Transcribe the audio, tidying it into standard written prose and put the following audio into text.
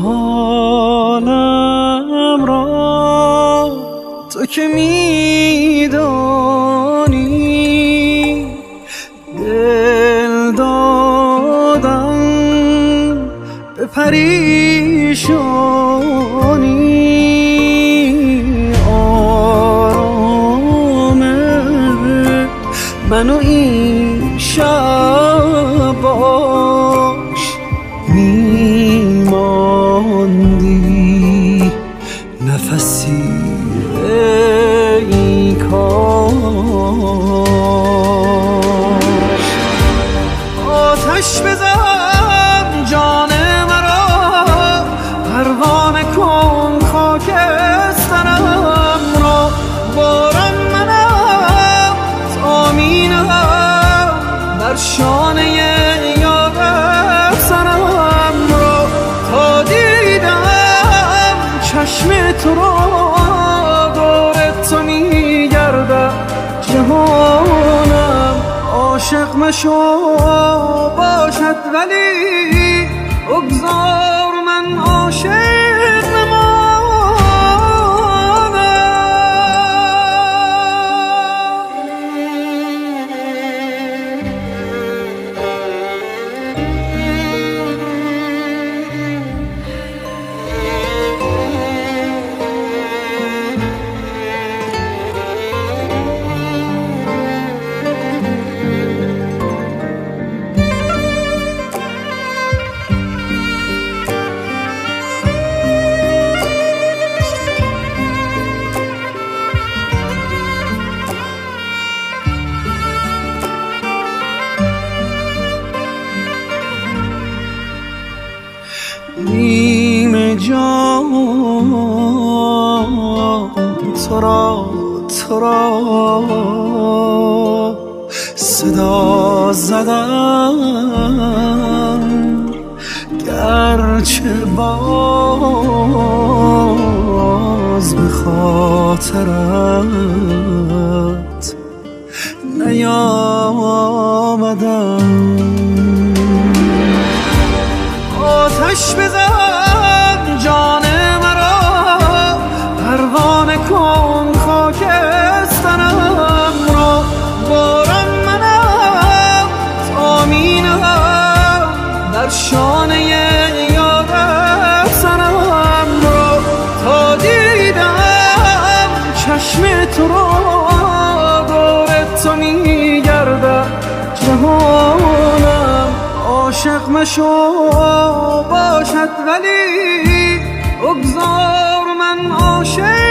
حالم را تو که میدانی، دل دادم به پریشانی. آرام منو این شب باش میماندی نفسی ای کاش. آتش بزن جان مرا، پروانه کن خاکسترم را. باران منم تامینم بر شانه یار سرم را. تا دیدم چشم تو را، دور تو میگردم جهانم. عاشق مشو باشد ولی بگذار من عاشق نیم جان تو را صدا زدم، گرچه باز به خاطرت نیامدم. آتش بزن جان مرا، پروانه کن خاکسترم را. باران منم تامینم در شانه یار سرم را. تا دیدم چشم تو را، دور تو میگردم جهانم. عاشق مشو باشد ولی بگذار من عاشق